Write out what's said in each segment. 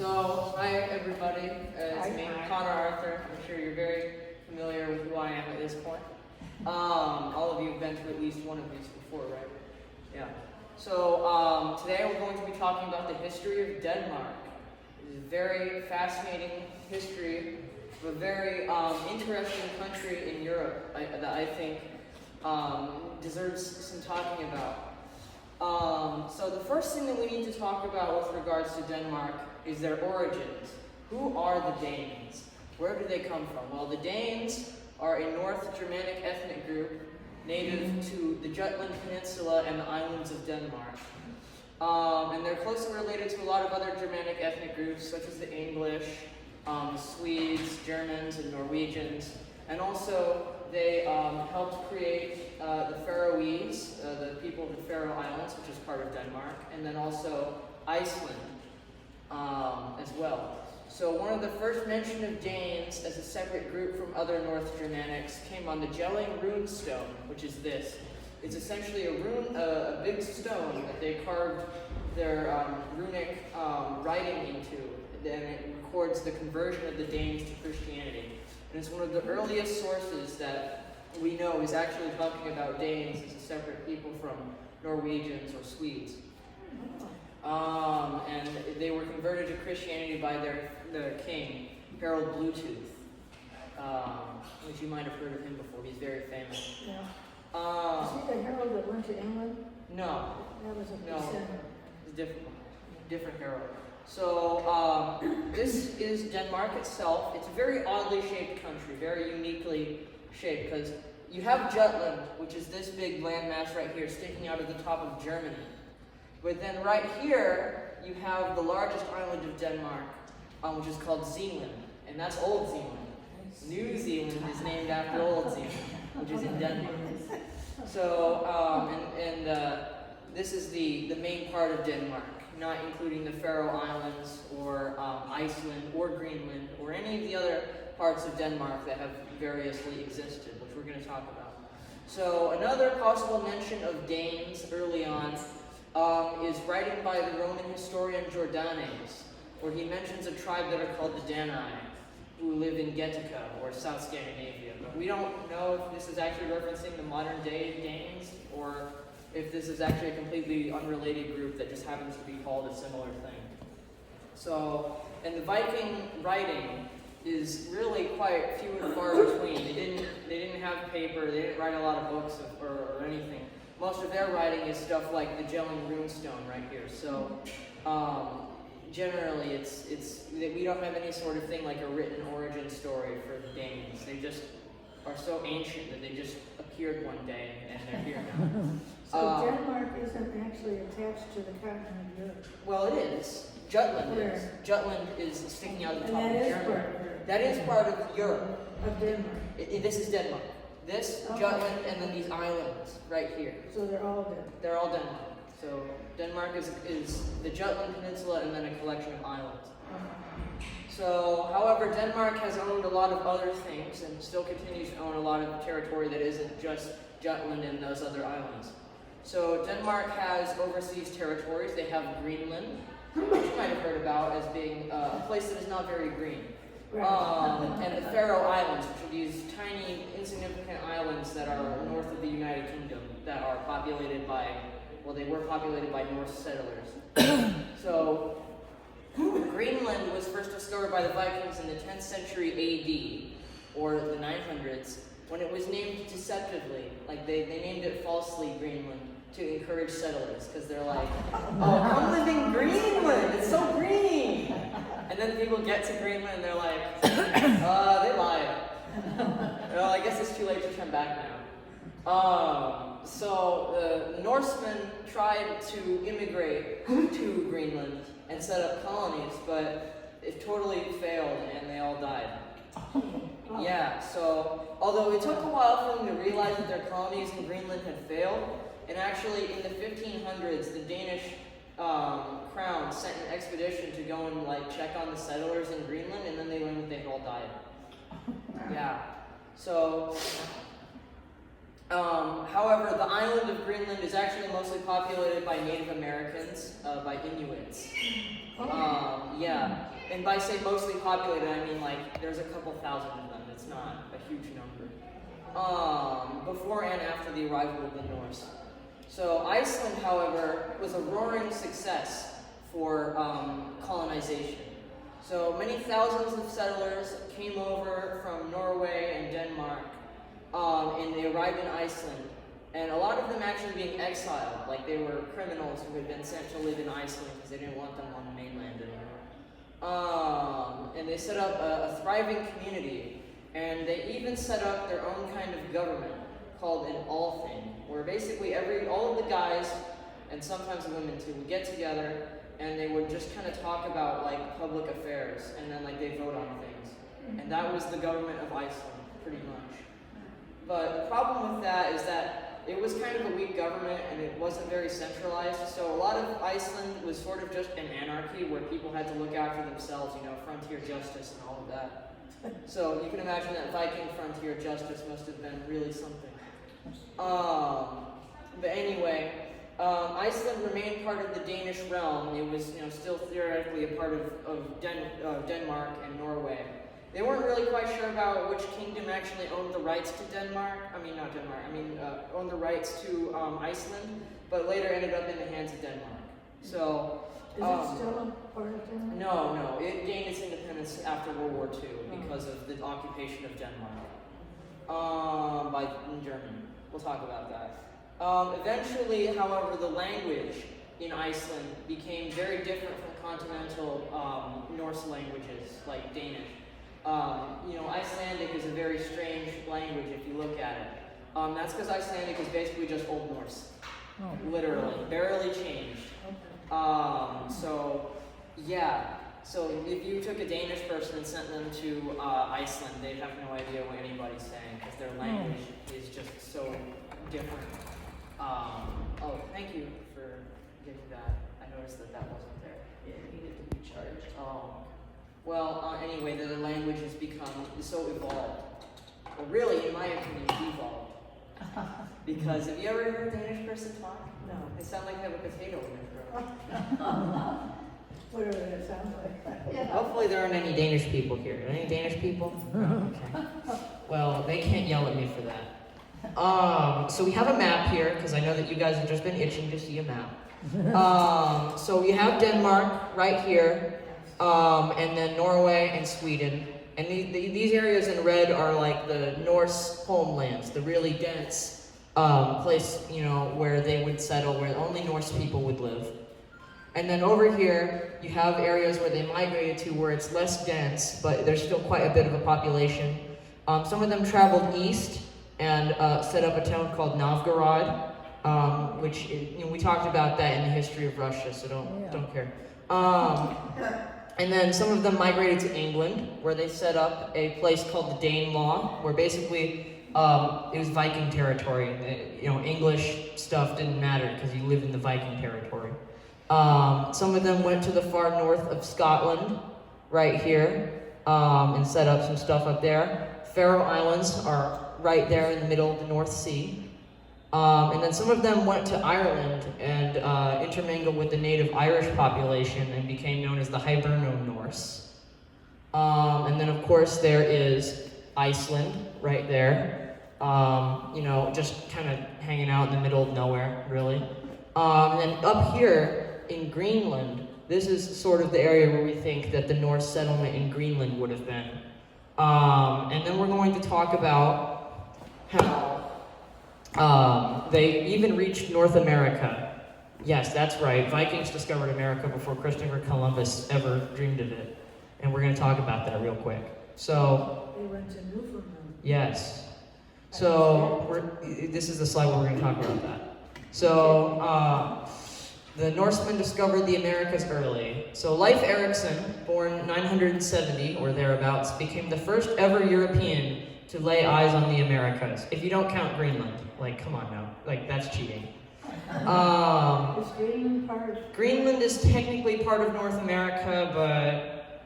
Hi everybody, it's me, Connor Arthur. I'm sure you're very familiar with who I am at this point. All of you have been to at least one of these before, right? Yeah. Today we're going to be talking about the history of Denmark. It is a very fascinating history of a very interesting country in Europe that I think deserves some talking about. So the first thing that we need to talk about with regards to Denmark is their origins. Who are the Danes? Where do they come from? Well, the Danes are a North Germanic ethnic group native to the Jutland Peninsula and the islands of Denmark. And they're closely related to a lot of other Germanic ethnic groups, such as the English, Swedes, Germans, and Norwegians. And also, they helped create the Faroese, the people of the Faroe Islands, which is part of Denmark, and then also Iceland as well. So one of the first mention of Danes as a separate group from other North Germanics came on the Jelling rune stone, which is this. It's essentially a big stone that they carved their runic writing into, and it records the conversion of the Danes to Christianity. And it's one of the earliest sources that we know is actually talking about Danes as a separate people from Norwegians or Swedes. And they were converted to Christianity by their king, Harold Bluetooth, which you might have heard of him before. He's very famous. Yeah. Is he the Harold that went to England? No. That was a No. descendant. It's different Harold. So this is Denmark itself. It's a very oddly shaped country, very uniquely shaped, because you have Jutland, which is this big landmass right here, sticking out of the top of Germany. But then right here, you have the largest island of Denmark, which is called Zealand, and that's Old Zealand. New Zealand is named after Old Zealand, which is in Denmark. So, this is the main part of Denmark, not including the Faroe Islands or Iceland or Greenland or any of the other parts of Denmark that have variously existed, which we're going to talk about. So another possible mention of Danes early on is writing by the Roman historian Jordanes, where he mentions a tribe that are called the Danai, who live in Getica, or South Scandinavia. But we don't know if this is actually referencing the modern day Danes, or if this is actually a completely unrelated group that just happens to be called a similar thing. So, and the Viking writing is really quite few and far between. They didn't have paper, they didn't write a lot of books or anything. Most of their writing is stuff like the Jelling rune stone right here. So, generally, we don't have any sort of thing like a written origin story for the Danes. They just are so ancient that they just appeared one day and they're here now. So Denmark isn't actually attached to the continent of Europe? Well, it is. Jutland Where? is. Jutland is sticking out the top And of that is Germany. part of Europe? That is part of Europe. Of Denmark? This is Denmark. This, Okay. Jutland, and then these islands right here. So they're all Denmark? They're all Denmark. So Denmark is the Jutland Peninsula and then a collection of islands. So, however, Denmark has owned a lot of other things and still continues to own a lot of territory that isn't just Jutland and those other islands. So Denmark has overseas territories. They have Greenland, which you might have heard about as being a place that is not very green. And the Faroe Islands, which are these tiny, insignificant islands that are north of the United Kingdom that are populated by, well, they were populated by Norse settlers. So, Greenland was first discovered by the Vikings in the 10th century AD, or the 900s, when it was named deceptively. Like, they named it falsely Greenland to encourage settlers, because they're like, oh, come live in Greenland, it's so green! And then people get to Greenland and they're like, they lied. Well, I guess it's too late to turn back now. So the Norsemen tried to immigrate to Greenland and set up colonies, but it totally failed and they all died. Yeah, so although it took a while for them to realize that their colonies in Greenland had failed, and actually in the 1500s, the Danish crown sent an expedition to go and check on the settlers in Greenland, and then they learned that they had all died. Yeah. So, however, the island of Greenland is actually mostly populated by Native Americans, by Inuits. Yeah, and by say mostly populated, I mean like there's a couple thousand of them. It's not a huge number. Before and after the arrival of the Norse. So Iceland, however, was a roaring success for colonization. So many thousands of settlers came over from Norway and Denmark, and they arrived in Iceland. And a lot of them actually being exiled, like they were criminals who had been sent to live in Iceland because they didn't want them on the mainland anymore. And they set up a thriving community, and they even set up their own kind of government called an Althing, where basically all of the guys, and sometimes the women too, would get together and they would just kind of talk about like public affairs, and then like they vote on things. And that was the government of Iceland, pretty much. But the problem with that is that it was kind of a weak government and it wasn't very centralized. So a lot of Iceland was sort of just an anarchy where people had to look after themselves, frontier justice and all of that. So you can imagine that Viking frontier justice must have been really something. But anyway, Iceland remained part of the Danish realm. It was, still theoretically a part of Denmark and Norway. They weren't really quite sure about which kingdom actually owned the rights to owned the rights to Iceland, but later ended up in the hands of Denmark. So. Is it still a part of Denmark? No. It gained its independence after World War II because of the occupation of Denmark by Germany. We'll talk about that. Eventually, however, the language in Iceland became very different from continental Norse languages like Danish. Icelandic is a very strange language if you look at it. That's because Icelandic is basically just Old Norse. Literally, barely changed. So if you took a Danish person and sent them to Iceland, they'd have no idea what anybody's saying because their language is just so different. Thank you for giving that. I noticed that wasn't there. Yeah, it needed to be charged. Anyway, the language has become so evolved. Well, really, in my opinion, devolved. Because have you ever heard a Danish person talk? No. They sound like they have a potato in their throat. Whatever that sounds like. Yeah. Hopefully there aren't any Danish people here. Any Danish people? Okay. Well, they can't yell at me for that. So we have a map here, because I know that you guys have just been itching to see a map. So we have Denmark right here, and then Norway and Sweden. And these areas in red are like the Norse homelands, the really dense place, where they would settle, where only Norse people would live. And then over here, you have areas where they migrated to where it's less dense, but there's still quite a bit of a population. Some of them traveled east and set up a town called Novgorod, which we talked about that in the history of Russia, so don't care. And then some of them migrated to England, where they set up a place called the Danelaw, where basically it was Viking territory. English stuff didn't matter because you lived in the Viking territory. Some of them went to the far north of Scotland, right here, and set up some stuff up there. Faroe Islands are right there in the middle of the North Sea. And then some of them went to Ireland and intermingled with the native Irish population and became known as the Hiberno-Norse. And then of course there is Iceland, right there. Just kind of hanging out in the middle of nowhere, really. And then up here, in Greenland, this is sort of the area where we think that the Norse settlement in Greenland would have been. And then we're going to talk about how they even reached North America. Yes, that's right. Vikings discovered America before Christopher Columbus ever dreamed of it. And we're going to talk about that real quick. So, They went to Newfoundland. yes. So, this is the slide where we're going to talk about that. So, the Norsemen discovered the Americas early. So Leif Erikson, born 970 or thereabouts, became the first ever European to lay eyes on the Americas. If you don't count Greenland, come on now, that's cheating. Is Greenland part of? Greenland is technically part of North America, but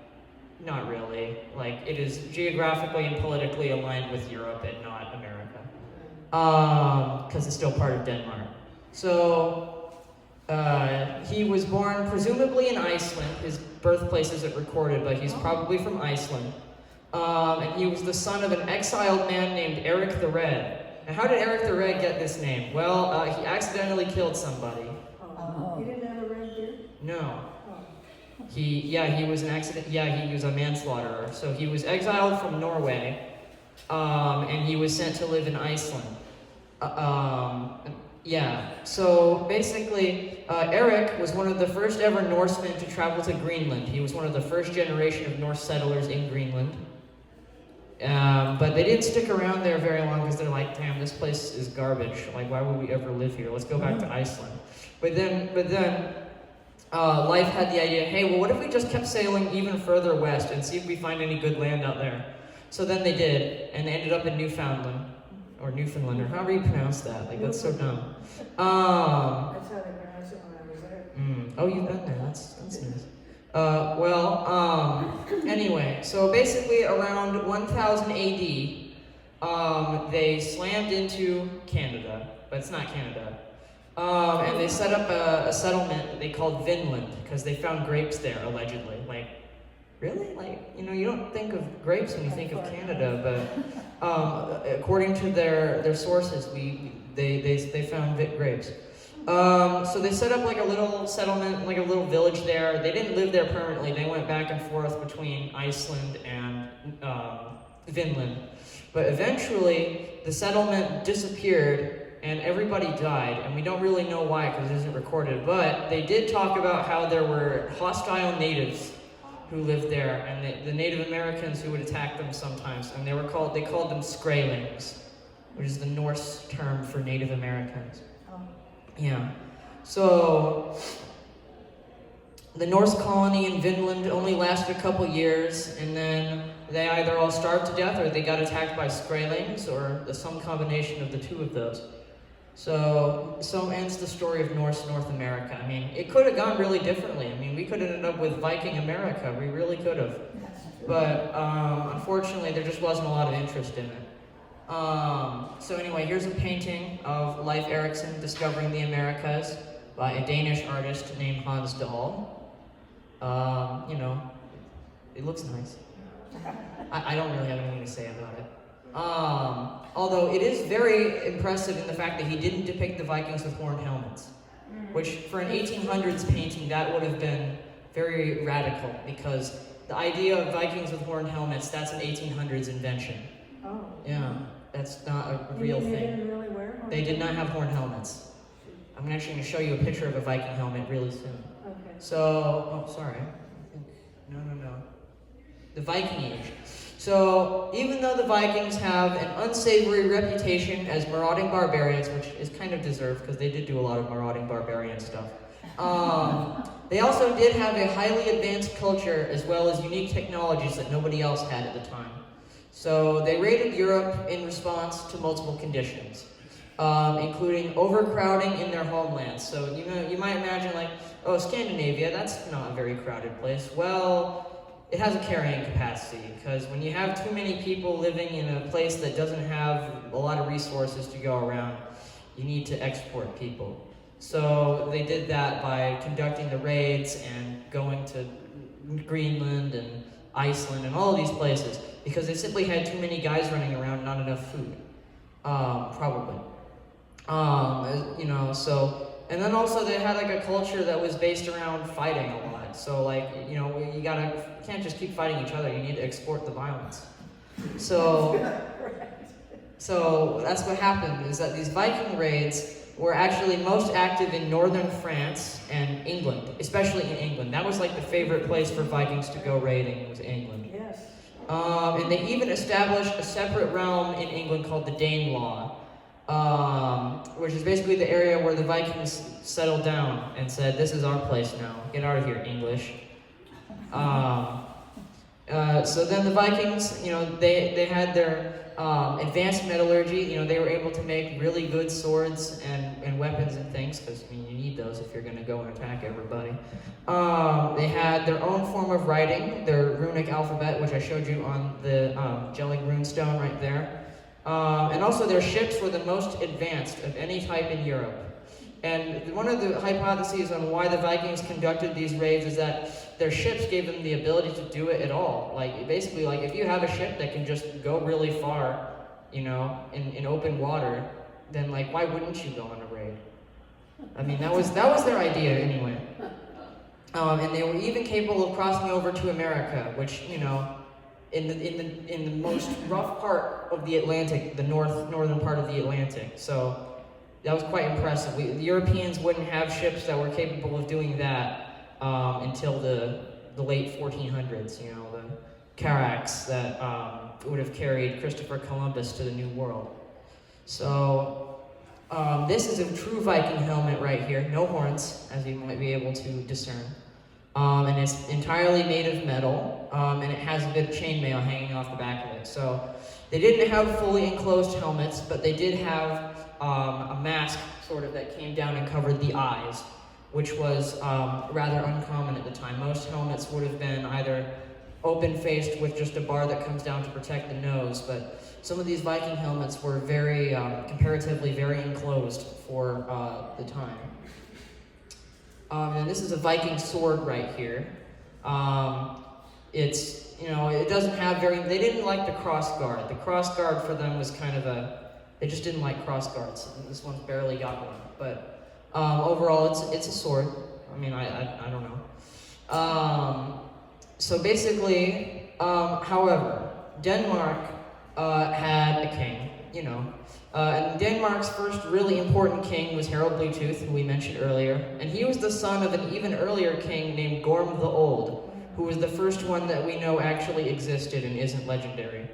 not really. It is geographically and politically aligned with Europe and not America. Because it's still part of Denmark. So, He was born presumably in Iceland. His birthplace isn't recorded, but he's probably from Iceland. And he was the son of an exiled man named Eric the Red. Now, how did Eric the Red get this name? Well, he accidentally killed somebody. Oh, he didn't have a red beard? No. Oh. He was an accident. Yeah, he was a manslaughterer. So he was exiled from Norway, and he was sent to live in Iceland. Yeah. So basically, Eric was one of the first ever Norsemen to travel to Greenland. He was one of the first generation of Norse settlers in Greenland. But they didn't stick around there very long because they're like, damn, this place is garbage. Like, why would we ever live here? Let's go back to Iceland. But then, life had the idea, hey, well, what if we just kept sailing even further west and see if we find any good land out there? So then they did, and they ended up in Newfoundland, or however you pronounce that. Like, that's so dumb. That's how they pronounced it when I was there. Oh, you've been there. That's nice. Anyway, so basically around 1000 AD, they slammed into Canada, but it's not Canada. And they set up a settlement that they called Vinland, because they found grapes there, allegedly. Like, really? Like, you don't think of grapes when you think of Canada, but according to their sources, they found grapes. So they set up like a little settlement, like a little village there. They didn't live there permanently. They went back and forth between Iceland and Vinland. But eventually, the settlement disappeared and everybody died. And we don't really know why because it isn't recorded. But they did talk about how there were hostile natives who lived there and the Native Americans who would attack them sometimes. And they called them Skraelings, which is the Norse term for Native Americans. Yeah, so the Norse colony in Vinland only lasted a couple years, and then they either all starved to death or they got attacked by Skraelings, or some combination of the two of those. So ends the story of Norse North America. I mean, it could have gone really differently. I mean, we could have ended up with Viking America. We really could have. But unfortunately, there just wasn't a lot of interest in it. So anyway, here's a painting of Leif Erikson discovering the Americas by a Danish artist named Hans Dahl. It looks nice. I don't really have anything to say about it. Although it is very impressive in the fact that he didn't depict the Vikings with horned helmets, which for an 1800s painting, that would have been very radical, because the idea of Vikings with horned helmets, that's an 1800s invention. Oh. Yeah, that's not a real They thing. didn't really wear them? They did not have horned helmets. I'm actually going to show you a picture of a Viking helmet really soon. Okay. So, sorry. No. The Viking Age. So, even though the Vikings have an unsavory reputation as marauding barbarians, which is kind of deserved because they did do a lot of marauding barbarian stuff, they also did have a highly advanced culture as well as unique technologies that nobody else had at the time. So they raided Europe in response to multiple conditions, including overcrowding in their homelands. So you might imagine like, oh, Scandinavia, that's not a very crowded place. Well, it has a carrying capacity, because when you have too many people living in a place that doesn't have a lot of resources to go around, you need to export people. So they did that by conducting the raids and going to Greenland and Iceland and all of these places, because they simply had too many guys running around and not enough food, probably. And then also they had like a culture that was based around fighting a lot. So like, you can't just keep fighting each other, you need to export the violence. So that's what happened, is that these Viking raids were actually most active in northern France and England, especially in England. That was like the favorite place for Vikings to go raiding, was England. Yes. And they even established a separate realm in England called the Danelaw, which is basically the area where the Vikings settled down and said, this is our place now, get out of here, English. So then the Vikings, they had their advanced metallurgy. They were able to make really good swords and weapons and things, because you need those if you're going to go and attack everybody. They had their own form of writing, their runic alphabet, which I showed you on the Jelling runestone right there. And also their ships were the most advanced of any type in Europe. And one of the hypotheses on why the Vikings conducted these raids is that their ships gave them the ability to do it at all. Like, basically, like, if you have a ship that can just go really far, you know, in open water, then, like, why wouldn't you go on a raid? I mean, that was their idea anyway. And they were even capable of crossing over to America, which, you know, in the most rough part of the Atlantic, the northern part of the Atlantic. So that was quite impressive. The Europeans wouldn't have ships that were capable of doing that until the late 1400s. You know, the carracks that would have carried Christopher Columbus to the New World. So this is a true Viking helmet right here, no horns, as you might be able to discern. And it's entirely made of metal, and it has a bit of chainmail hanging off the back of it. So they didn't have fully enclosed helmets, but they did have a mask, sort of, that came down and covered the eyes, which was rather uncommon at the time. Most helmets would have been either open-faced with just a bar that comes down to protect the nose, but some of these Viking helmets were very, comparatively very enclosed for the time. And this is a Viking sword right here. It's, you know, it doesn't have they didn't like the crossguard. The crossguard for them was kind of they just didn't like crossguards. This one's barely got one. But overall, it's a sword. I mean, I don't know. So basically, however, Denmark had a king, you know. And Denmark's first really important king was Harald Bluetooth, who we mentioned earlier, and he was the son of an even earlier king named Gorm the Old, who was the first one that we know actually existed and isn't legendary,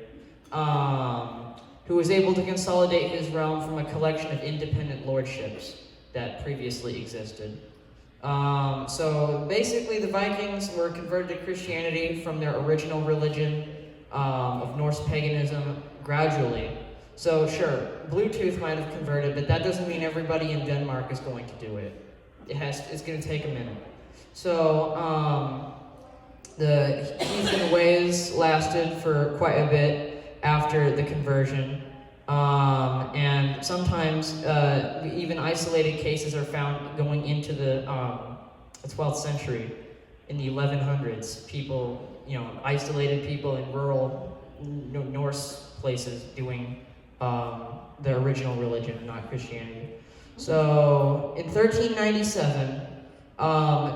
who was able to consolidate his realm from a collection of independent lordships that previously existed. So basically the Vikings were converted to Christianity from their original religion of Norse paganism gradually. So sure, Bluetooth might have converted, but that doesn't mean everybody in Denmark is going to do it. It's going to take a minute. So the heathen ways lasted for quite a bit after the conversion, and sometimes even isolated cases are found going into the 12th century. In the 1100s, people, you know, isolated people in rural Norse places doing their original religion, not Christianity. So in 1397,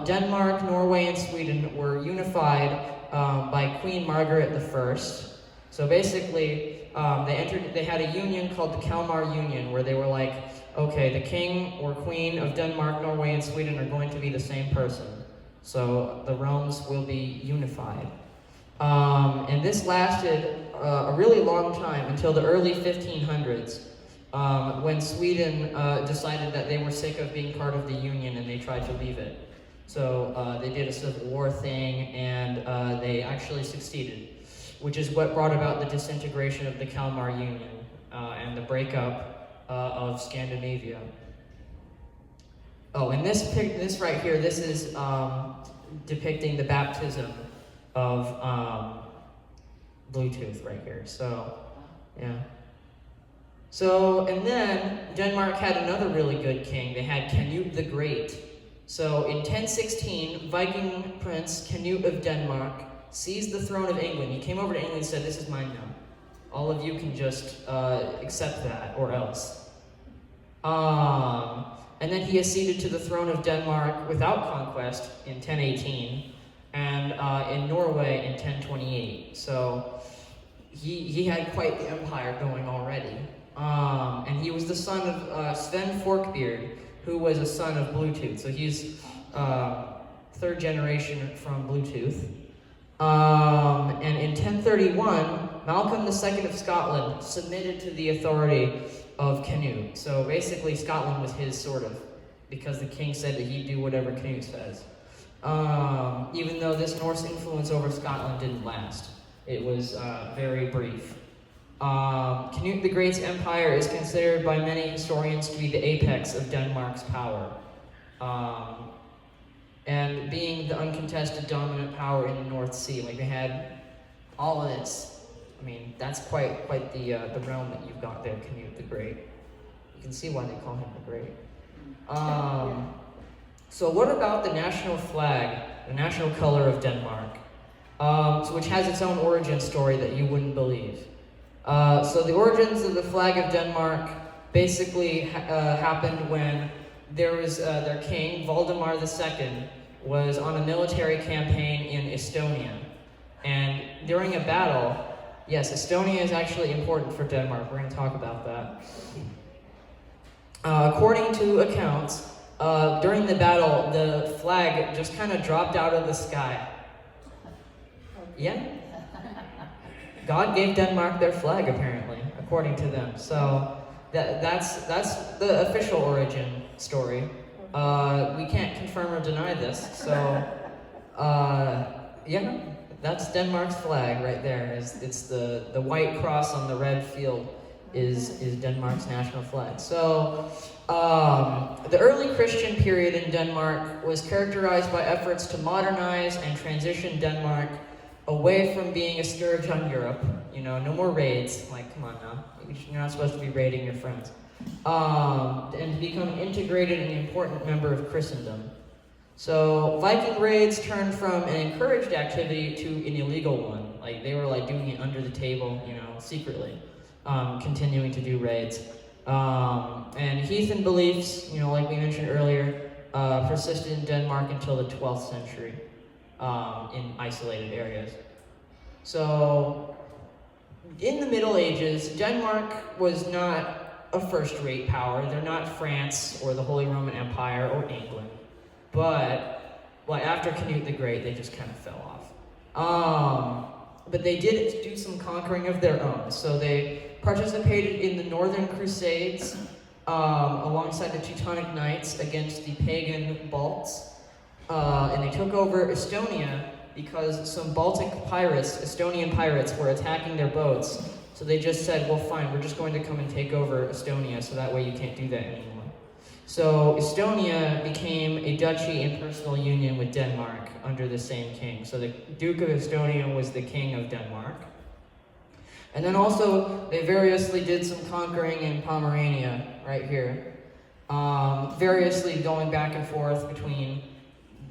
Denmark, Norway, and Sweden were unified by Queen Margaret I. So basically, they had a union called the Kalmar Union, where they were like, okay, the king or queen of Denmark, Norway, and Sweden are going to be the same person. So the realms will be unified. And this lasted a really long time, until the early 1500s, when Sweden decided that they were sick of being part of the Union and they tried to leave it. So they did a civil war thing, and they actually succeeded, which is what brought about the disintegration of the Kalmar Union and the breakup of Scandinavia. Oh, and this right here, this is depicting the baptism of Bluetooth right here. So, yeah. So, and then Denmark had another really good king. They had Canute the Great. So, in 1016, Viking prince Canute of Denmark seized the throne of England. He came over to England and said, "This is mine now. All of you can just accept that, or else." And then he acceded to the throne of Denmark without conquest in 1018, and in Norway in 1028. So he had quite the empire going already. And he was the son of Sven Forkbeard, who was a son of Bluetooth. So he's third generation from Bluetooth. And in 1031, Malcolm II of Scotland submitted to the authority of Canute. So basically Scotland was his, sort of, because the king said that he'd do whatever Canute says. Even though this Norse influence over Scotland didn't last. It was very brief. Canute the Great's empire is considered by many historians to be the apex of Denmark's power. And being the uncontested dominant power in the North Sea, like they had all of this. I mean, that's quite the realm that you've got there, Canute the Great. You can see why they call him the Great. So what about the national flag, the national color of Denmark, which has its own origin story that you wouldn't believe. So the origins of the flag of Denmark basically happened when there was their king, Valdemar II, was on a military campaign in Estonia. And during a battle, yes, Estonia is actually important for Denmark. We're going to talk about that. According to accounts, during the battle, the flag just kind of dropped out of the sky. Yeah. God gave Denmark their flag, apparently, according to them. So that's the official origin story. We can't confirm or deny this. So, yeah, that's Denmark's flag right there. It's the white cross on the red field is Denmark's national flag. So, the early Christian period in Denmark was characterized by efforts to modernize and transition Denmark away from being a scourge on Europe. You know, no more raids. Like, come on now. You're not supposed to be raiding your friends. And to become integrated and an important member of Christendom. So Viking raids turned from an encouraged activity to an illegal one. Like, they were like doing it under the table, you know, secretly, continuing to do raids. And heathen beliefs, you know, like we mentioned earlier, persisted in Denmark until the 12th century in isolated areas. So, in the Middle Ages, Denmark was not a first-rate power. They're not France or the Holy Roman Empire or England. But, well, after Canute the Great, they just kind of fell off. But they did do some conquering of their own. So they participated in the Northern Crusades alongside the Teutonic Knights against the pagan Balts. And they took over Estonia because some Baltic pirates, Estonian pirates, were attacking their boats. So they just said, well, fine, we're just going to come and take over Estonia, so that way you can't do that anymore. So Estonia became a duchy in personal union with Denmark under the same king. So the Duke of Estonia was the king of Denmark. And then also, they variously did some conquering in Pomerania, right here. Variously going back and forth between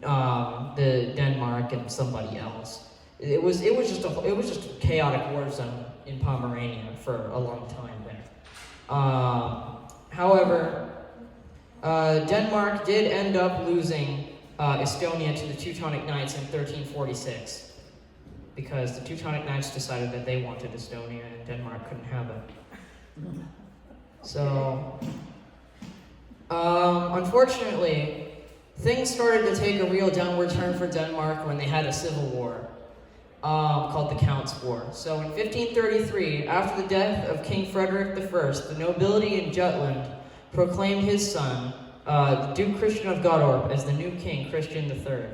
the Denmark and somebody else. It was just a chaotic war zone in Pomerania for a long time there. However, Denmark did end up losing Estonia to the Teutonic Knights in 1346 because the Teutonic Knights decided that they wanted Estonia and Denmark couldn't have it. So, unfortunately, things started to take a real downward turn for Denmark when they had a civil war called the Count's War. So in 1533, after the death of King Frederick I, the nobility in Jutland proclaimed his son, Duke Christian of Gottorp, as the new king, Christian III.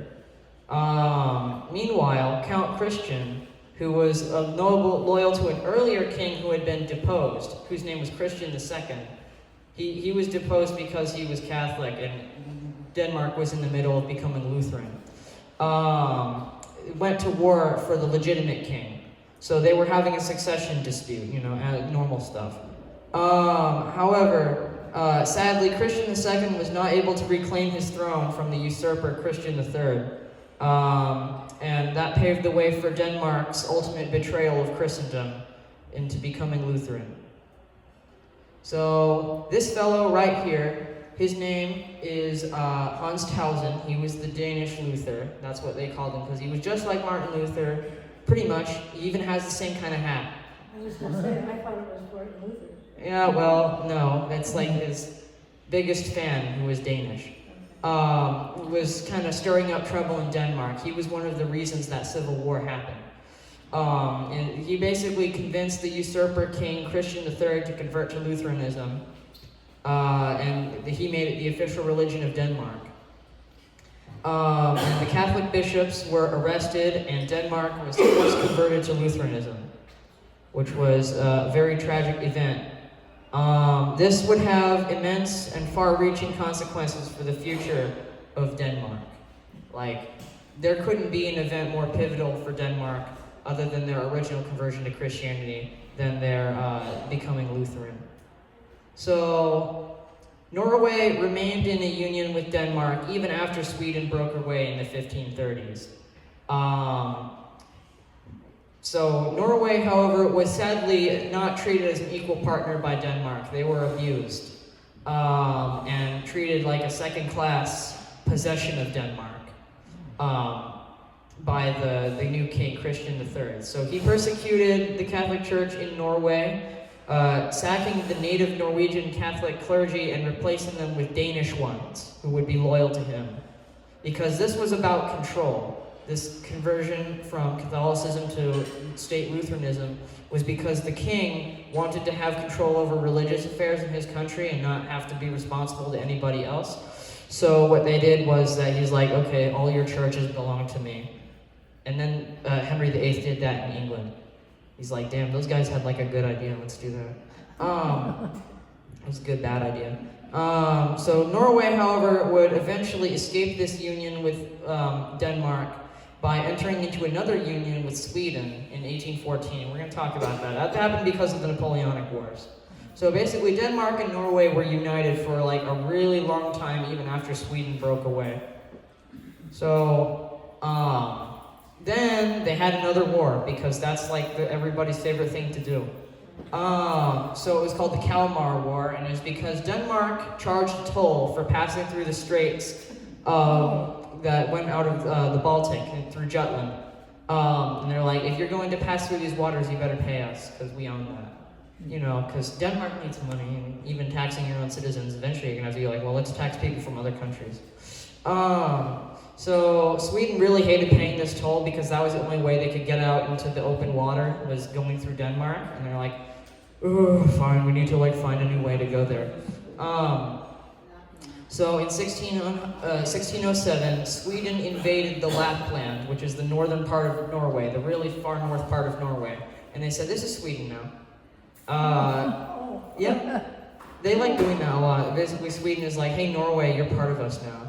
Meanwhile, Count Christian, who was a noble loyal to an earlier king who had been deposed, whose name was Christian II, he was deposed because he was Catholic, and Denmark was in the middle of becoming Lutheran. Went to war for the legitimate king. So they were having a succession dispute, you know, normal stuff. However, sadly, Christian II was not able to reclaim his throne from the usurper Christian III. And that paved the way for Denmark's ultimate betrayal of Christendom into becoming Lutheran. So this fellow right here, his name is Hans Tausen. He was the Danish Luther. That's what they called him, because he was just like Martin Luther, pretty much. He even has the same kind of hat. I was going to say, I thought it was Martin Luther. Yeah, well, no. That's like his biggest fan, who was Danish. Was kind of stirring up trouble in Denmark. He was one of the reasons that civil war happened. And he basically convinced the usurper king Christian III to convert to Lutheranism. And he made it the official religion of Denmark. And the Catholic bishops were arrested, and Denmark was converted to Lutheranism, which was a very tragic event. This would have immense and far-reaching consequences for the future of Denmark. Like, there couldn't be an event more pivotal for Denmark other than their original conversion to Christianity than their becoming Lutheran. So, Norway remained in a union with Denmark even after Sweden broke away in the 1530s. So Norway, however, was sadly not treated as an equal partner by Denmark. They were abused and treated like a second-class possession of Denmark by the new king, Christian III. So he persecuted the Catholic Church in Norway, sacking the native Norwegian Catholic clergy and replacing them with Danish ones who would be loyal to him. Because this was about control. This conversion from Catholicism to state Lutheranism was because the king wanted to have control over religious affairs in his country and not have to be responsible to anybody else. So what they did was that he's like, okay, all your churches belong to me. And then Henry VIII did that in England. He's like, damn, those guys had like a good idea, let's do that. It was a good, bad idea. So Norway, however, would eventually escape this union with Denmark by entering into another union with Sweden in 1814. We're going to talk about that. That happened because of the Napoleonic Wars. So basically, Denmark and Norway were united for like a really long time, even after Sweden broke away. So then they had another war, because that's like everybody's favorite thing to do. So it was called the Kalmar War, and it was because Denmark charged a toll for passing through the straits that went out of the Baltic and through Jutland. And they're like, if you're going to pass through these waters, you better pay us, because we own that. You know, because Denmark needs money, and even taxing your own citizens, eventually you're going to have to be like, well, let's tax people from other countries. So Sweden really hated paying this toll, because that was the only way they could get out into the open water, was going through Denmark. And they're like, oh, fine, we need to like find a new way to go there. So in 1607, Sweden invaded the Lapland, which is the northern part of Norway, the really far north part of Norway. And they said, this is Sweden now. Yep, they like doing that a lot. Basically, Sweden is like, hey, Norway, you're part of us now.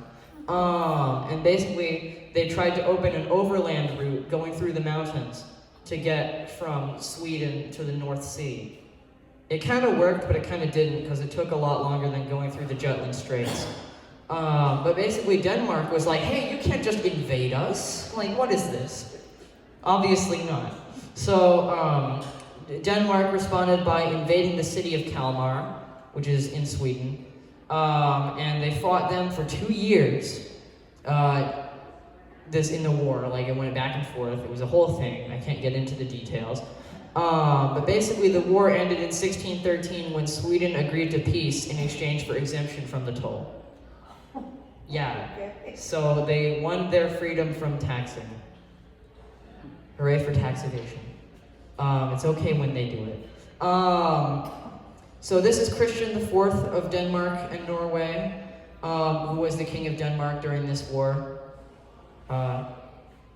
And basically, they tried to open an overland route going through the mountains to get from Sweden to the North Sea. It kind of worked, but it kind of didn't, because it took a lot longer than going through the Jutland Straits. But basically, Denmark was like, hey, you can't just invade us. Like, what is this? Obviously not. So Denmark responded by invading the city of Kalmar, which is in Sweden. And they fought them for 2 years. This in the war, like it went back and forth. It was a whole thing. I can't get into the details. But basically the war ended in 1613 when Sweden agreed to peace in exchange for exemption from the toll. Yeah, so they won their freedom from taxing. Hooray for tax evasion. It's okay when they do it. So this is Christian IV of Denmark and Norway, who was the king of Denmark during this war.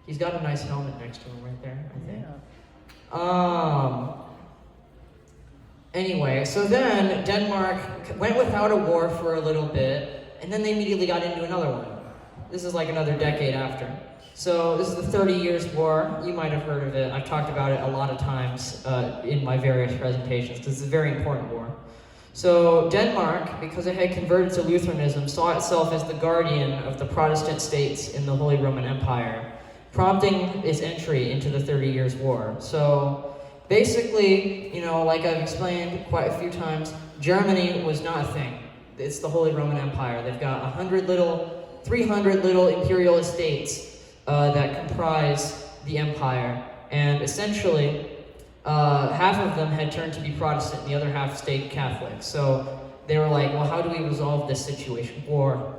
He's got a nice helmet next to him right there, I think. Anyway, so then Denmark went without a war for a little bit, and then they immediately got into another one. This is like another decade after. So this is the 30 Years' War. You might have heard of it. I've talked about it a lot of times in my various presentations, because it's a very important war. So Denmark, because it had converted to Lutheranism, saw itself as the guardian of the Protestant states in the Holy Roman Empire, prompting its entry into the 30 Years' War. So basically, you know, like I've explained quite a few times, Germany was not a thing. It's the Holy Roman Empire. They've got 300 little imperial estates that comprise the empire. And essentially, half of them had turned to be Protestant, and the other half stayed Catholic. So they were like, well, how do we resolve this situation? War.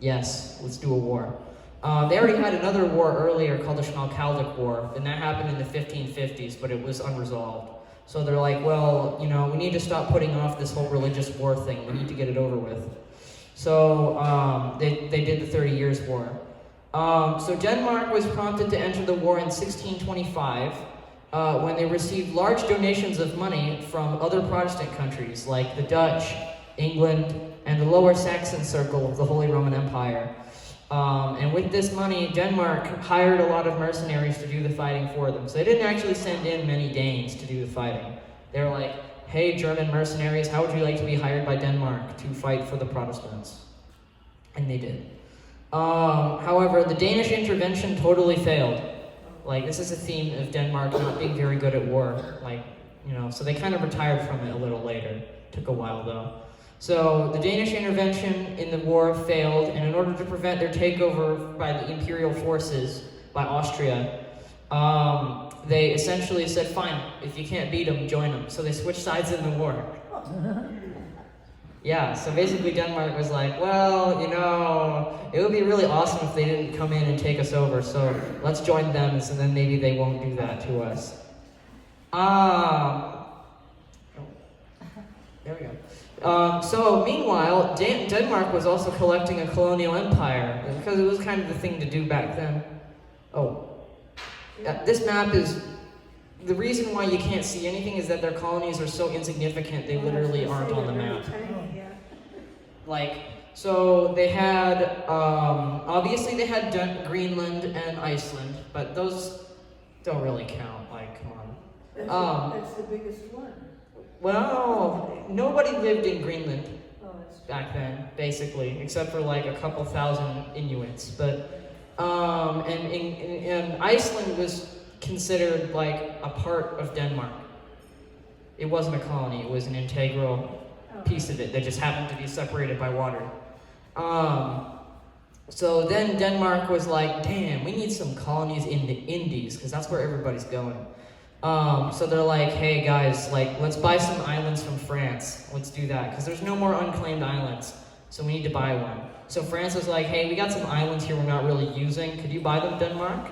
Yes, let's do a war. They already had another war earlier called the Schmalkaldic War, and that happened in the 1550s, but it was unresolved. So they're like, well, you know, we need to stop putting off this whole religious war thing. We need to get it over with. So they did the 30 Years' War. So Denmark was prompted to enter the war in 1625 when they received large donations of money from other Protestant countries like the Dutch, England, and the Lower Saxon circle of the Holy Roman Empire. And with this money, Denmark hired a lot of mercenaries to do the fighting for them. So they didn't actually send in many Danes to do the fighting. They were like, hey, German mercenaries, how would you like to be hired by Denmark to fight for the Protestants? And they did. However, the Danish intervention totally failed. Like, this is a theme of Denmark not being very good at war. Like, so they kind of retired from it a little later. Took a while, though. So the Danish intervention in the war failed, and in order to prevent their takeover by the imperial forces, by Austria, they essentially said, fine, if you can't beat them, join them. So they switched sides in the war. Yeah, so basically Denmark was like, well, it would be really awesome if they didn't come in and take us over, so let's join them, and then maybe they won't do that to us. There we go. So meanwhile, Denmark was also collecting a colonial empire, because it was kind of the thing to do back then. This map is, the reason why you can't see anything is that their colonies are so insignificant, they literally aren't on the map. So they had, obviously they had Greenland and Iceland, but those don't really count, come on. That's the biggest one. Well, nobody lived in Greenland back then, basically, except for a couple thousand Inuits. But and Iceland was considered a part of Denmark. It wasn't a colony; it was an integral piece of it that just happened to be separated by water. So then Denmark was like, "Damn, we need some colonies in the Indies because that's where everybody's going." So they're like, hey guys, let's buy some islands from France. Let's do that, because there's no more unclaimed islands, so we need to buy one. So France was like, hey, we got some islands here we're not really using. Could you buy them, Denmark?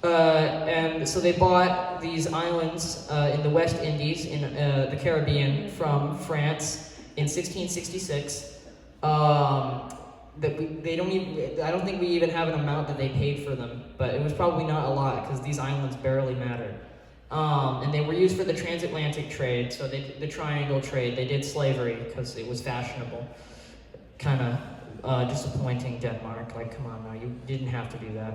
And so they bought these islands in the West Indies, in the Caribbean, from France in 1666. I don't think we even have an amount that they paid for them, but it was probably not a lot, because these islands barely mattered. And they were used for the transatlantic trade, so the triangle trade. They did slavery because it was fashionable. Kind of disappointing, Denmark. Come on now, you didn't have to do that.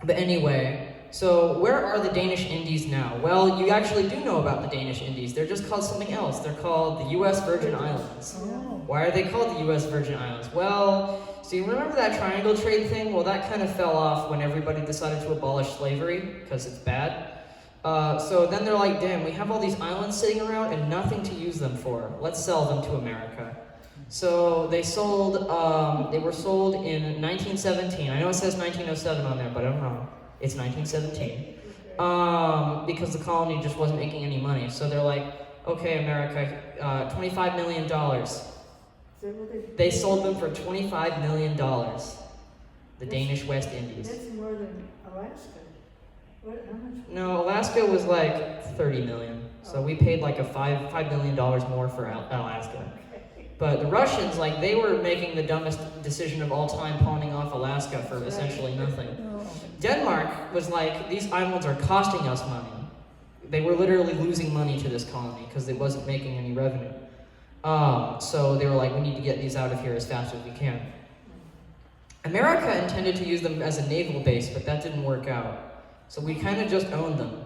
But anyway, so where are the Danish Indies now? Well, you actually do know about the Danish Indies. They're just called something else. They're called the U.S. Virgin Islands. Why are they called the U.S. Virgin Islands? Well, so you remember that triangle trade thing? Well, that kind of fell off when everybody decided to abolish slavery, because it's bad. So then they're like, damn, we have all these islands sitting around and nothing to use them for. Let's sell them to America. So they were sold in 1917. I know it says 1907 on there, but I'm wrong. It's 1917. Because the colony just wasn't making any money. So they're like, okay, America, $25 million. They sold them for $25 million. The Danish West Indies. That's more than Alaska. How much? No, Alaska was $30 million. So we paid $5 million more for Alaska. But the Russians, they were making the dumbest decision of all time, pawning off Alaska for essentially nothing. Denmark was these islands are costing us money. They were literally losing money to this colony because it wasn't making any revenue. So they were like, we need to get these out of here as fast as we can. America intended to use them as a naval base, but that didn't work out. So we kind of just owned them.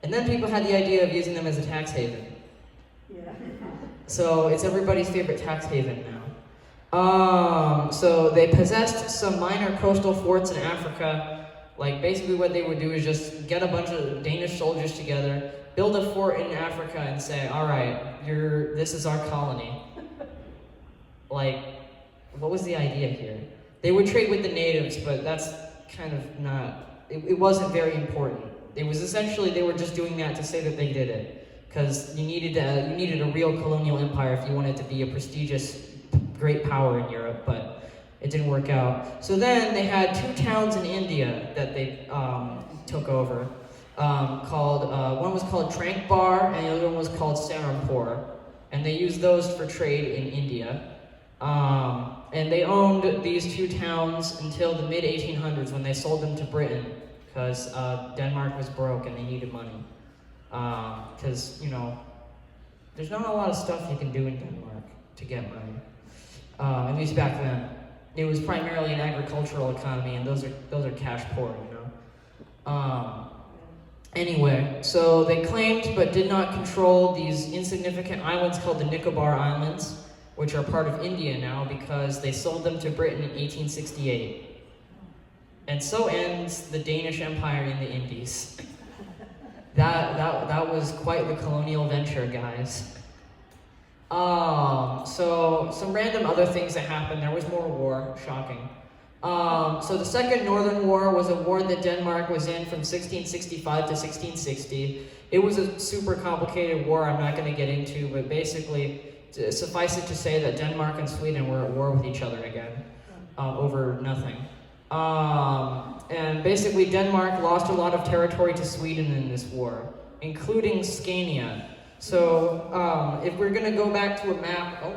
And then people had the idea of using them as a tax haven. Yeah. So it's everybody's favorite tax haven now. So they possessed some minor coastal forts in Africa. Basically what they would do is just get a bunch of Danish soldiers together, build a fort in Africa and say, all right, this is our colony. What was the idea here? They would trade with the natives, but that's kind of not, it wasn't very important. It was essentially, they were just doing that to say that they did it. Because you needed a real colonial empire if you wanted to be a prestigious, great power in Europe, but it didn't work out. So then they had two towns in India that they took over. One was called Trankbar, and the other one was called Serampore. And they used those for trade in India. And they owned these two towns until the mid-1800s when they sold them to Britain, because Denmark was broke and they needed money. Because, there's not a lot of stuff you can do in Denmark to get money. At least back then. It was primarily an agricultural economy, and those are cash poor, Anyway, so they claimed but did not control these insignificant islands called the Nicobar Islands, which are part of India now because they sold them to Britain in 1868. And so ends the Danish Empire in the Indies. That was quite the colonial venture, guys. So some random other things that happened. There was more war, shocking. So the Second Northern War was a war that Denmark was in from 1665 to 1660. It was a super complicated war I'm not going to get into, but basically, suffice it to say that Denmark and Sweden were at war with each other again, over nothing. And basically Denmark lost a lot of territory to Sweden in this war, including Scania. So if we're going to go back to a map, oh,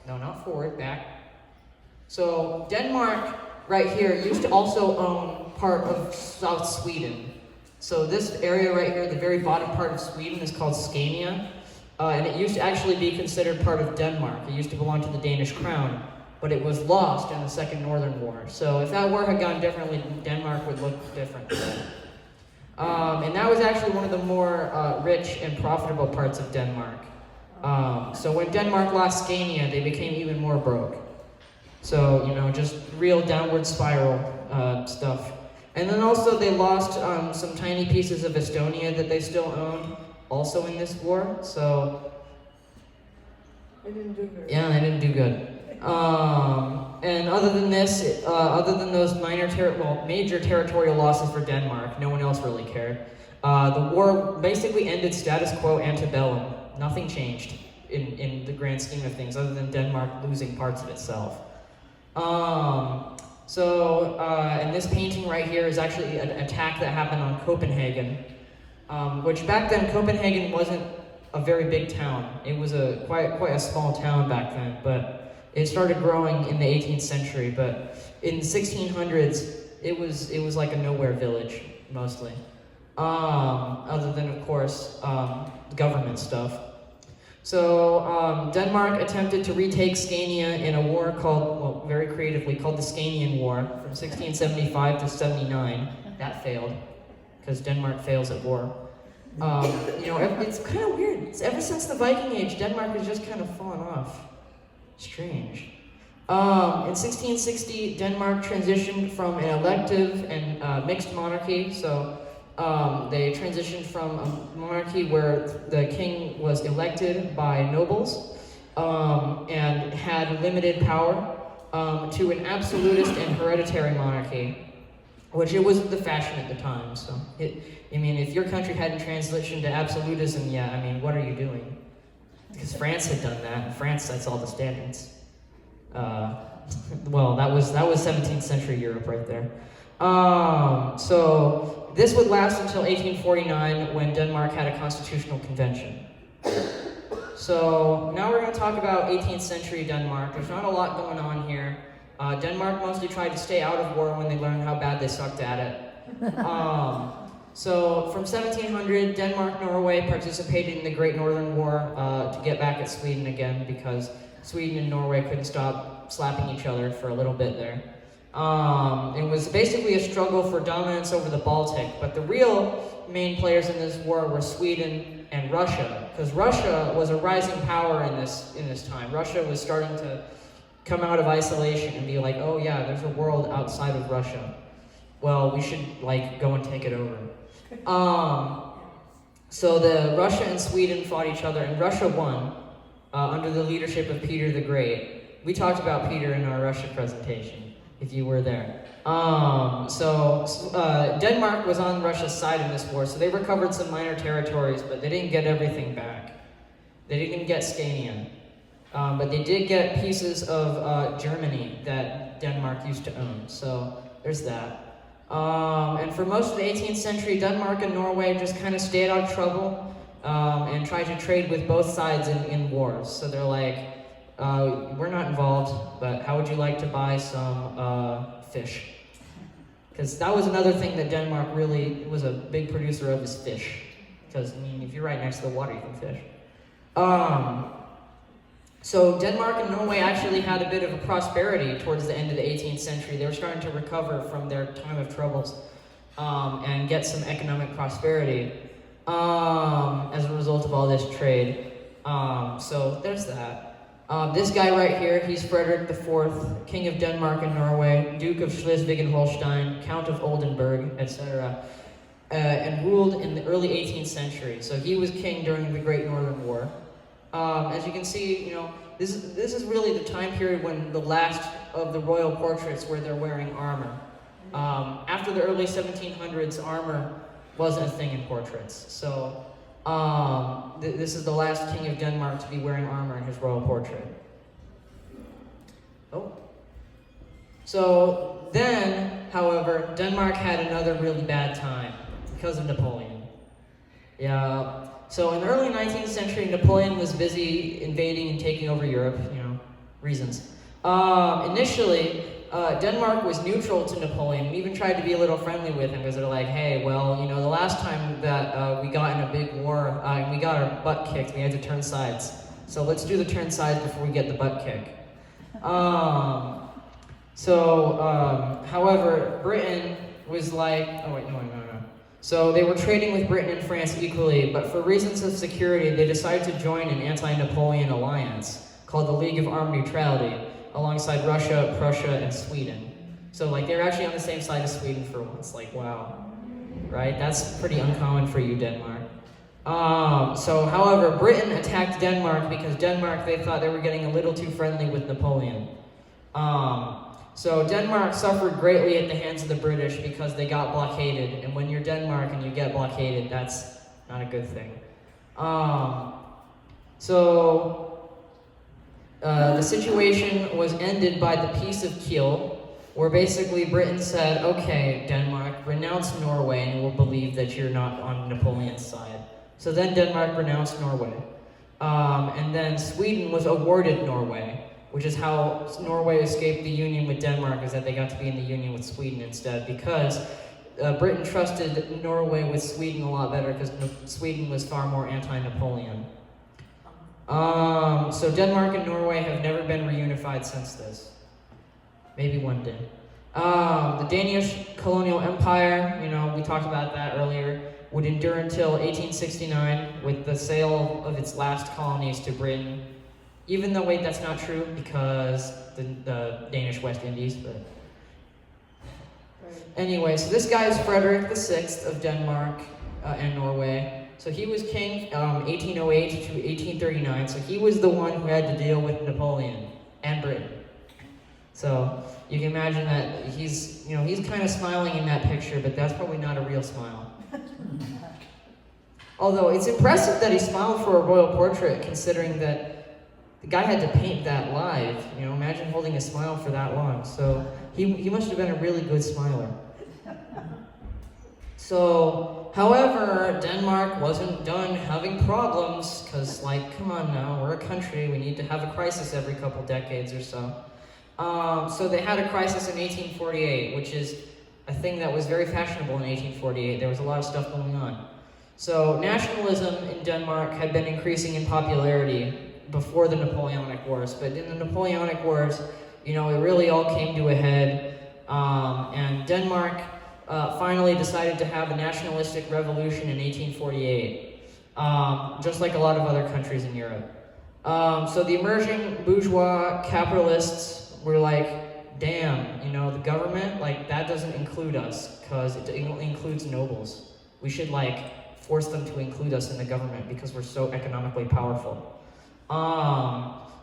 no, not forward, back. So Denmark, right here, used to also own part of South Sweden. So this area right here, the very bottom part of Sweden, is called Scania. And it used to actually be considered part of Denmark. It used to belong to the Danish crown, but it was lost in the Second Northern War. So if that war had gone differently, Denmark would look different today. And that was actually one of the more rich and profitable parts of Denmark. So when Denmark lost Scania, they became even more broke. So, you know, just real downward spiral stuff. And then also they lost some tiny pieces of Estonia that they still owned, also in this war. So, They didn't do very yeah, they didn't do good. And other than this, other than those major territorial losses for Denmark, no one else really cared. The war basically ended status quo antebellum. Nothing changed in the grand scheme of things, other than Denmark losing parts of itself. And this painting right here is actually an attack that happened on Copenhagen, which back then Copenhagen wasn't a very big town. It was quite a small town back then, but it started growing in the 18th century. But in the 1600s, it was like a nowhere village mostly, other than of course government stuff. So Denmark attempted to retake Scania in a war very creatively called the Scanian War from 1675 to 79. That failed, because Denmark fails at war. You know, it's kind of weird. Ever since the Viking Age, Denmark has just kind of fallen off. Strange. In 1660, Denmark transitioned from an elective and mixed monarchy. So they transitioned from a monarchy where the king was elected by nobles and had limited power to an absolutist and hereditary monarchy, which it was the fashion at the time. So, I mean, if your country hadn't transitioned to absolutism yet, I mean, what are you doing? Because France had done that, and France sets all the standards. Well, that was 17th century Europe right there. So this would last until 1849 when Denmark had a constitutional convention. So now we're going to talk about 18th century Denmark. There's not a lot going on here. Denmark mostly tried to stay out of war when they learned how bad they sucked at it. So from 1700, Denmark, Norway participated in the Great Northern War to get back at Sweden again, because Sweden and Norway couldn't stop slapping each other for a little bit there. It was basically a struggle for dominance over the Baltic, but the real main players in this war were Sweden and Russia, because Russia was a rising power in this time. Russia was starting to come out of isolation and be like, oh yeah, there's a world outside of Russia. Well, we should go and take it over. So the Russia and Sweden fought each other, and Russia won under the leadership of Peter the Great. We talked about Peter in our Russia presentation, if you were there. Denmark was on Russia's side in this war, so they recovered some minor territories, but they didn't get everything back. They didn't get Scania, but they did get pieces of Germany that Denmark used to own, so there's that. And for most of the 18th century, Denmark and Norway just kind of stayed out of trouble and tried to trade with both sides in wars. So they're like, we're not involved, but how would you like to buy some fish? Because that was another thing that Denmark really was a big producer of, is fish. Because, I mean, if you're right next to the water, you can fish. So Denmark and Norway actually had a bit of a prosperity towards the end of the 18th century. They were starting to recover from their time of troubles and get some economic prosperity. as a result of all this trade. So there's that. This guy right here, he's Frederick IV, King of Denmark and Norway, Duke of Schleswig and Holstein, Count of Oldenburg, etc., and ruled in the early 18th century. So he was king during the Great Northern War. As you can see, this is really the time period when the last of the royal portraits where they're wearing armor. After the early 1700s, armor wasn't a thing in portraits. So this is the last king of Denmark to be wearing armor in his royal portrait. Oh. So then, however, Denmark had another really bad time because of Napoleon. Yeah. So in the early 19th century, Napoleon was busy invading and taking over Europe, reasons. Initially, Denmark was neutral to Napoleon. We even tried to be a little friendly with him because they're like, hey, well, the last time that we got in a big war, we got our butt kicked, we had to turn sides. So let's do the turn sides before we get the butt kick. However, Britain was like, oh wait, no. So they were trading with Britain and France equally, but for reasons of security, they decided to join an anti-Napoleon alliance called the League of Armed Neutrality, alongside Russia, Prussia, and Sweden. So they were actually on the same side as Sweden for once. Wow, right? That's pretty uncommon for you, Denmark. However, Britain attacked Denmark because Denmark, they thought they were getting a little too friendly with Napoleon. So Denmark suffered greatly at the hands of the British because they got blockaded, and when you're Denmark and you get blockaded, that's not a good thing. The situation was ended by the Peace of Kiel, where basically Britain said, okay, Denmark, renounce Norway and we'll believe that you're not on Napoleon's side. So then Denmark renounced Norway. And then Sweden was awarded Norway, which is how Norway escaped the union with Denmark, is that they got to be in the union with Sweden instead, because Britain trusted Norway with Sweden a lot better because Sweden was far more anti-Napoleon. So Denmark and Norway have never been reunified since this. Maybe one day. The Danish colonial empire, we talked about that earlier, would endure until 1869 with the sale of its last colonies to Britain. Even though, wait, that's not true because the Danish West Indies, but... Anyway, so this guy is Frederick VI of Denmark and Norway. So he was king 1808 to 1839, so he was the one who had to deal with Napoleon and Britain. So you can imagine that he's kind of smiling in that picture, but that's probably not a real smile. Although it's impressive that he smiled for a royal portrait, considering that the guy had to paint that live. Imagine holding a smile for that long. So he must have been a really good smiler. So, however, Denmark wasn't done having problems, because, come on now, we're a country, we need to have a crisis every couple decades or so. So they had a crisis in 1848, which is a thing that was very fashionable in 1848. There was a lot of stuff going on. So nationalism in Denmark had been increasing in popularity before the Napoleonic Wars, but in the Napoleonic Wars, it really all came to a head, and Denmark finally decided to have a nationalistic revolution in 1848, just like a lot of other countries in Europe. So the emerging bourgeois capitalists were like, damn, the government, that doesn't include us, because it only includes nobles. We should, force them to include us in the government because we're so economically powerful.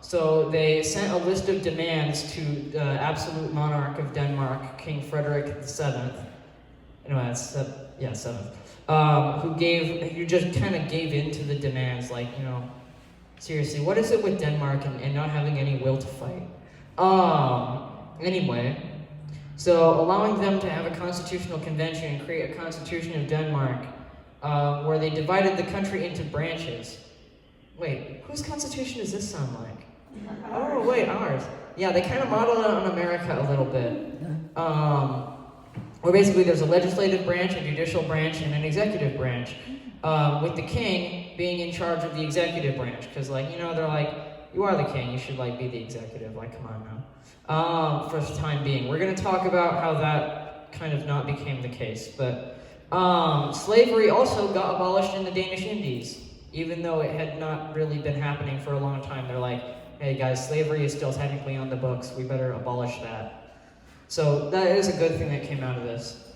So they sent a list of demands to the absolute monarch of Denmark, King Frederick VII. Seventh. Who just kind of gave in to the demands, seriously, what is it with Denmark and not having any will to fight? Anyway, so allowing them to have a constitutional convention and create a constitution of Denmark, where they divided the country into branches. Wait, whose constitution does this sound like? Oh, wait, ours. Yeah, they kind of modeled it on America a little bit. Where basically there's a legislative branch, a judicial branch, and an executive branch. With the king being in charge of the executive branch. Because, they're like, you are the king, you should, be the executive. Come on now. For the time being. We're going to talk about how that kind of not became the case. But Slavery also got abolished in the Danish Indies, even though it had not really been happening for a long time. They're like, hey guys, slavery is still technically on the books. We better abolish that. So that is a good thing that came out of this.